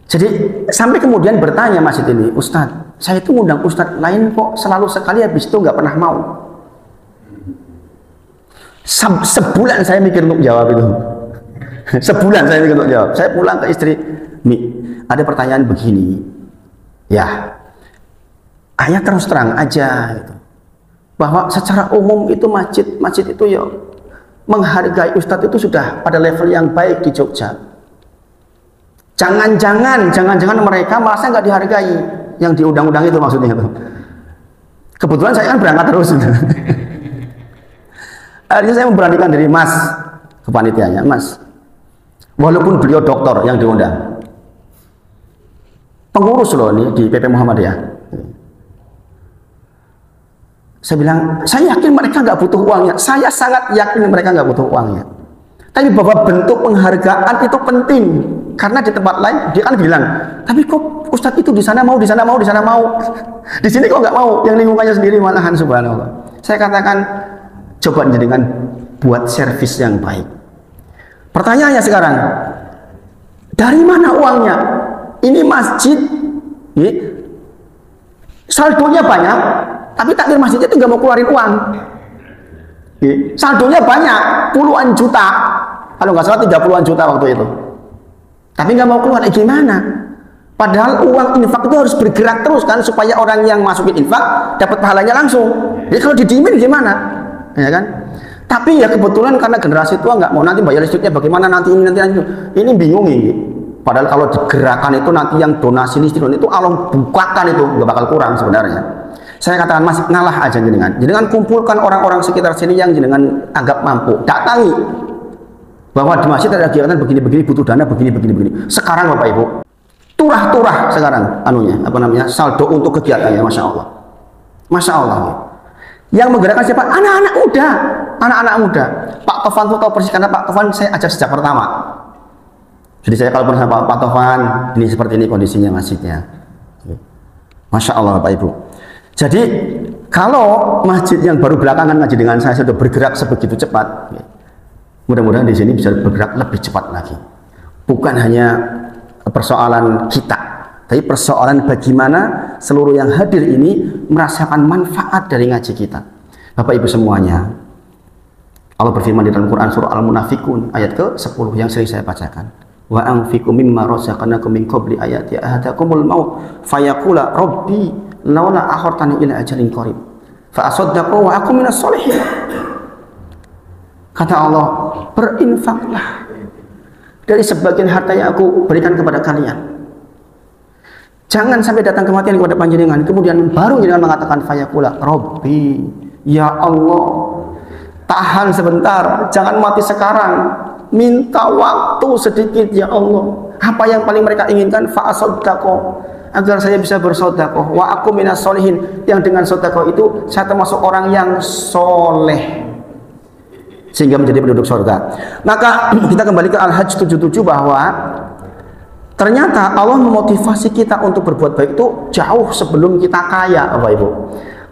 Jadi sampai kemudian bertanya masjid ini, Ustadz, saya itu ngundang Ustadz lain kok selalu sekali, habis itu nggak pernah mau. Sebulan saya mikir untuk jawab itu. Sebulan saya mikir untuk jawab. Saya pulang ke istri, Mi, ada pertanyaan begini. Ya, ayah terus terang aja gitu, bahwa secara umum itu masjid itu ya menghargai Ustadz itu sudah pada level yang baik di Jogja. Jangan-jangan mereka merasa nggak dihargai, yang diundang-undang itu maksudnya itu. Kebetulan saya kan berangkat terus. Akhirnya saya memberanikan diri, Mas, kepanitianya, Mas, walaupun beliau doktor yang diundang, pengurus loh ini di PP Muhammadiyah. Saya bilang, saya yakin mereka nggak butuh uangnya. Saya sangat yakin mereka nggak butuh uangnya. Tapi bahwa bentuk penghargaan itu penting. Karena di tempat lain dia kan bilang, tapi kok Ustadz itu di sana mau, di sana mau, di sana mau. Di sini kok nggak mau? Yang lingkungannya sendiri malahan, subhanallah. Saya katakan, coba dengan buat servis yang baik. Pertanyaannya sekarang, dari mana uangnya? Ini masjid, saldonya banyak. Tapi takmir masjidnya itu nggak mau keluarin uang. Saldonya banyak, puluhan juta. Kalau nggak salah 30-an juta waktu itu. Tapi nggak mau keluar, gimana? Padahal uang infak itu harus bergerak terus kan, supaya orang yang masukin infak dapat pahalanya langsung. Jadi kalau didiemin gimana? Ya kan? Tapi ya kebetulan karena generasi tua nggak mau, nanti bayar listriknya bagaimana, nanti ini bingung ini. Padahal kalau digerakkan itu nanti yang donasi listrik itu Allah bukakan, itu nggak bakal kurang sebenarnya. Saya katakan, Mas, ngalah aja jenengan kumpulkan orang-orang sekitar sini yang jenengan anggap mampu, datangi bahwa di masjid ada kegiatan begini-begini, butuh dana begini-begini. Sekarang Bapak Ibu, turah-turah sekarang saldo untuk kegiatannya, Masya Allah. Masya Allah. Yang menggerakkan siapa? Anak-anak muda. Pak Tovan tuh tahu persis, karena Pak Tovan saya ajak sejak pertama. Jadi saya kalau bersama Pak Tovan, ini seperti ini kondisinya masjidnya. Masya Allah Bapak Ibu. Jadi kalau masjid yang baru belakangan ngaji dengan saya sudah bergerak sebegitu cepat, mudah-mudahan di sini bisa bergerak lebih cepat lagi. Bukan hanya persoalan kita, tapi persoalan bagaimana seluruh yang hadir ini merasakan manfaat dari ngaji kita. Bapak Ibu semuanya, Allah berfirman di dalam Quran surah Al-Munafikun ayat ke-10 yang sering saya bacakan. Wa anfiqu mimma razaqnakum min qabli ayati ahadakumul maut fayaqula rabbi laula akhartani ila ajalin qarib fa asaddaqu wa akum minas sholihin. Kata Allah, berinfaklah dari sebagian harta yang aku berikan kepada kalian. Jangan sampai datang kematian kepada panjenengan kemudian baru jenengan mengatakan fayaqula rabbi, ya Allah, tahan sebentar, jangan mati sekarang, minta waktu sedikit ya Allah. Apa yang paling mereka inginkan? Fa asaddaqu, agar saya bisa bersedekah, wa aku minas sholihin, yang dengan sedekah itu saya termasuk orang yang soleh sehingga menjadi penduduk surga. Maka kita kembali ke Al-Hajj 77 bahwa Ternyata Allah memotivasi kita untuk berbuat baik itu jauh sebelum kita kaya, Bapak Ibu.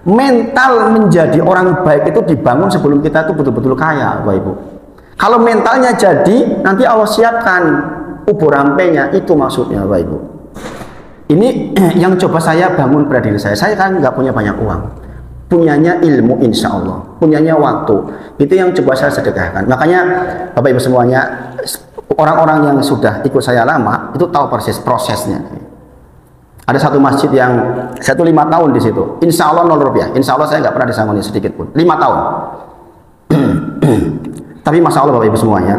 Mental menjadi orang baik itu dibangun sebelum kita itu betul-betul kaya, Bapak Ibu. Kalau mentalnya jadi, nanti Allah siapkan ubur rampenya, itu maksudnya, Bapak Ibu. Ini yang coba saya bangun pada diri saya. Saya kan nggak punya banyak uang, punyanya ilmu, insya Allah, punyanya waktu. Itu yang coba saya sedekahkan. Makanya Bapak Ibu semuanya, orang-orang yang sudah ikut saya lama itu tahu persis prosesnya. Ada satu masjid yang saya tuh 5 tahun di situ, insya Allah 0 rupiah, insya Allah saya nggak pernah disangoni sedikit pun, 5 tahun. Tapi masya Allah Bapak Ibu semuanya,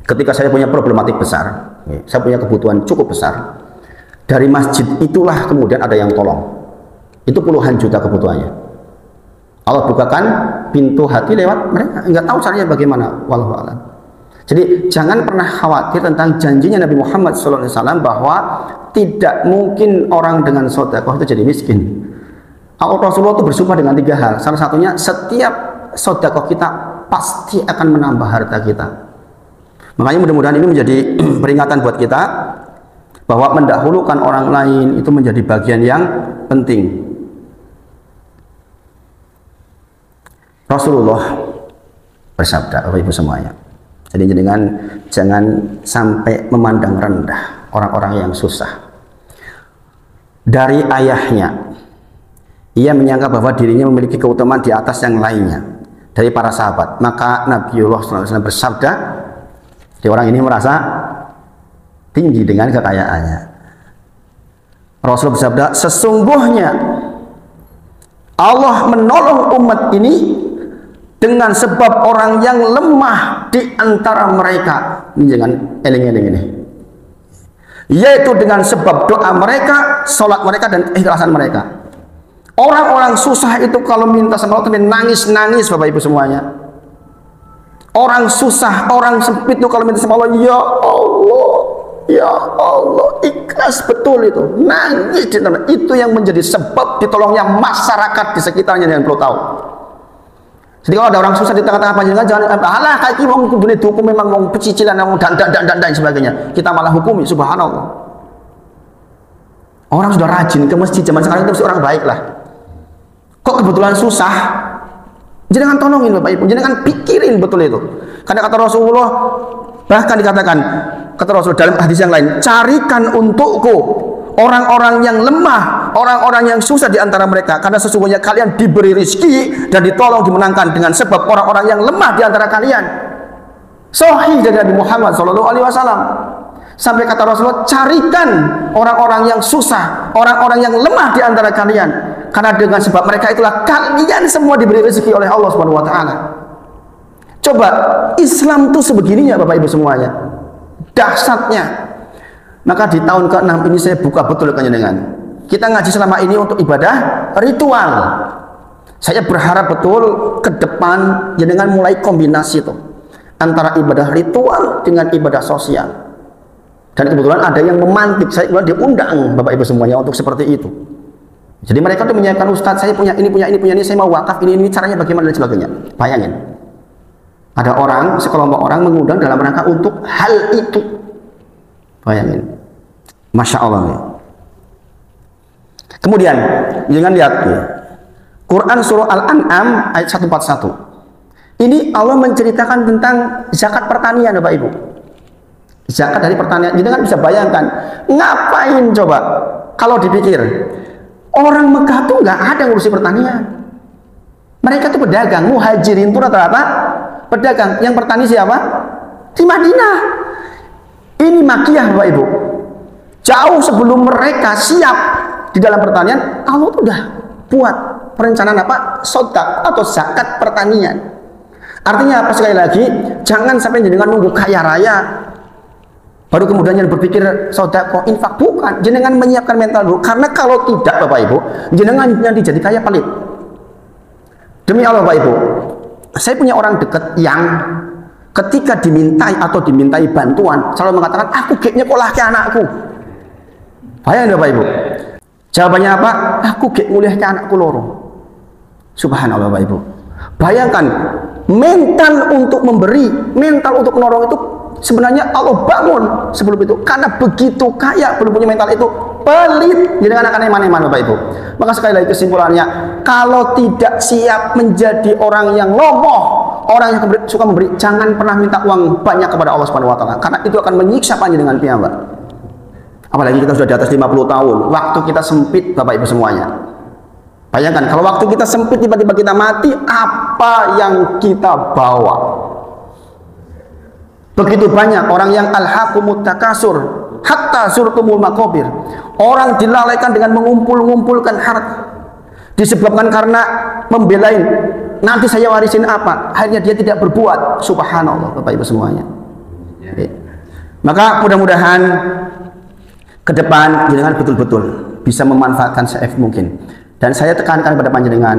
ketika saya punya problematik besar, saya punya kebutuhan cukup besar, dari masjid itulah kemudian ada yang tolong. Itu puluhan juta kebutuhannya. Allah bukakan pintu hati lewat mereka, nggak tahu caranya bagaimana, wallahu a'lam. Jadi jangan pernah khawatir tentang janjinya Nabi Muhammad SAW bahwa tidak mungkin orang dengan sedekah itu jadi miskin. Rasulullah itu bersumpah dengan 3 hal. Salah satunya, setiap sedekah kita pasti akan menambah harta kita. Makanya mudah-mudahan ini menjadi peringatan buat kita bahwa mendahulukan orang lain itu menjadi bagian yang penting. Rasulullah bersabda, Bapak Ibu semuanya, jadi jangan sampai memandang rendah orang-orang yang susah. Dari ayahnya, ia menyangka bahwa dirinya memiliki keutamaan di atas yang lainnya dari para sahabat. Maka Nabiullah SAW bersabda, di orang ini merasa tinggi dengan kekayaannya. Rasul bersabda, sesungguhnya Allah menolong umat ini dengan sebab orang yang lemah di antara mereka. Ini jangan eling-eling ini. Yaitu dengan sebab doa mereka, sholat mereka, dan ikhlasan mereka. Orang-orang susah itu kalau minta sama Allah nangis-nangis, Bapak Ibu semuanya. Orang susah, orang sempit itu kalau minta sama Allah, ya Allah, ya Allah, ikhlas betul itu, nangis. Itu yang menjadi sebab ditolongnya masyarakat di sekitarnya yang perlu tahu. Jadi kalau ada orang susah di tengah-tengah panjenengan, jangan alah kaki wong kudune dihukum, memang wong pecicilan, wong dan sebagainya. Kita malah hukumi, subhanallah. Orang sudah rajin ke masjid zaman sekarang itu mesti orang baik lah. Kok kebetulan susah? Jangan tolongin Bapak Ibu, jangan pikirin betul itu. Karena kata Rasulullah, bahkan dikatakan kata Rasul dalam hadis yang lain, carikan untukku orang-orang yang lemah, orang-orang yang susah di antara mereka, karena sesungguhnya kalian diberi rezeki dan ditolong, dimenangkan dengan sebab orang-orang yang lemah di antara kalian. Sahih dari Nabi Muhammad SAW. Sampai kata Rasulullah, carikan orang-orang yang susah, orang-orang yang lemah di antara kalian, karena dengan sebab mereka itulah kalian semua diberi rezeki oleh Allah Subhanahu wa taala. Coba Islam tuh sebegininya Bapak Ibu semuanya, dahsyatnya. Maka di tahun ke-6 ini saya buka betul dengan kita ngaji selama ini untuk ibadah ritual. Saya berharap betul ke depan dengan mulai kombinasi itu antara ibadah ritual dengan ibadah sosial. Dan kebetulan ada yang memantik, saya diundang Bapak Ibu semuanya untuk seperti itu. Jadi mereka tuh menyiapkan, Ustadz saya punya ini, saya mau wakaf ini caranya bagaimana dan sebagainya. Bayangin, ada orang, sekelompok orang mengundang dalam rangka untuk hal itu. Bayangin, Masya Allah ya. Kemudian jangan lihat ya, Quran surah Al-An'am ayat 141. Ini Allah menceritakan tentang zakat pertanian Bapak Ibu. Zakat dari pertanian. Kita kan bisa bayangkan, ngapain coba kalau dipikir, orang Mekah tuh nggak ada ngurusi pertanian. Mereka tuh pedagang, muhajirin tuh rata-rata pedagang. Yang bertani siapa? Di Madinah. Ini makiyah Bapak Ibu. Jauh sebelum mereka siap di dalam pertanian, Allah tuh udah buat perencanaan apa? Sodak atau zakat pertanian. Artinya apa? Sekali lagi, jangan sampai jenengan nunggu kaya raya baru kemudian yang berpikir sedekah infak. Bukan, jenengan menyiapkan mental dulu, karena kalau tidak Bapak Ibu, jenengan nanti jadi kaya pelit. Demi Allah Bapak Ibu, saya punya orang dekat yang ketika dimintai bantuan selalu mengatakan, aku kayaknya kolah ke anakku. Bayangin Bapak Ibu, jawabannya apa? Aku kayak nguliah ke anakku loro. Subhanallah Bapak Ibu, bayangkan mental untuk memberi, mental untuk menolong itu sebenarnya Allah bangun sebelum itu, karena begitu kaya belum punya mental itu, pelit. Jadi anak-anak eman-eman Bapak Ibu. Maka sekali lagi kesimpulannya, kalau tidak siap menjadi orang yang lomoh, orang yang suka memberi, jangan pernah minta uang banyak kepada Allah Subhanahu wa taala, karena itu akan menyiksa panjenengan piyambak. Apalagi kita sudah di atas 50 tahun, waktu kita sempit Bapak Ibu semuanya. Bayangkan kalau waktu kita sempit tiba-tiba kita mati, apa yang kita bawa? Begitu banyak orang yang alhaqumut takasur hatta zurtumul maqabir. Orang dilalaikan dengan mengumpul-ngumpulkan harta. Disebabkan karena membelain nanti saya warisin apa, akhirnya dia tidak berbuat. Subhanallah Bapak Ibu semuanya. Maka mudah-mudahan ke depan jenengan betul-betul bisa memanfaatkan seefektif mungkin. Dan saya tekankan kepada panjenengan,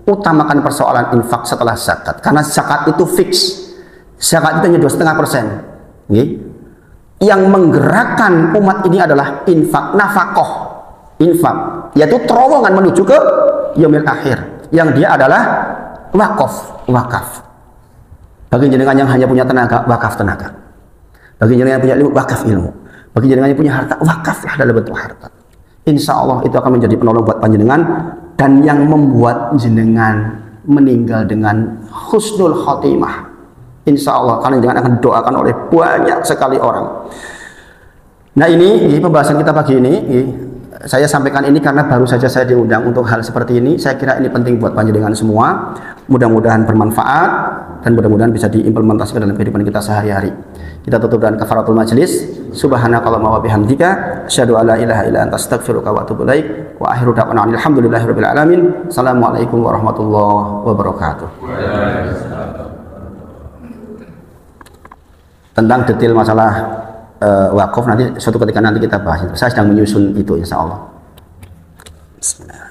utamakan persoalan infak setelah zakat, karena zakat itu fix. Zakat itu hanya 2,5%. Yang menggerakkan umat ini adalah infak, nafkah, infak, yaitu terowongan menuju ke yaumil akhir, yang dia adalah wakaf. Bagi jenengan yang hanya punya tenaga, wakaf tenaga. Bagi jenengan yang punya ilmu, wakaf ilmu. Bagi jenengan yang punya harta, wakaflah dalam bentuk harta. Insya Allah itu akan menjadi penolong buat panjenengan, dan yang membuat jenengan meninggal dengan husnul khotimah. Insya Allah kalian jangan akan didoakan oleh banyak sekali orang. Nah ini pembahasan kita pagi ini. Saya sampaikan ini karena baru saja saya diundang untuk hal seperti ini. Saya kira ini penting buat panjenengan semua. Mudah-mudahan bermanfaat dan mudah-mudahan bisa diimplementasikan dalam kehidupan kita sehari-hari. Kita tutup dengan kafaratul majlis. Subhanakallahumma wa bihamdika asyhadu an la ilaha illa anta astaghfiruka wa atubu ilaik. Wa akhiru da'wana alhamdulillahirabbil alamin. Assalamualaikum warahmatullahi wabarakatuh. Tentang detail masalah wakaf nanti suatu ketika nanti kita bahas. Saya sedang menyusun itu insya Allah. Bismillah.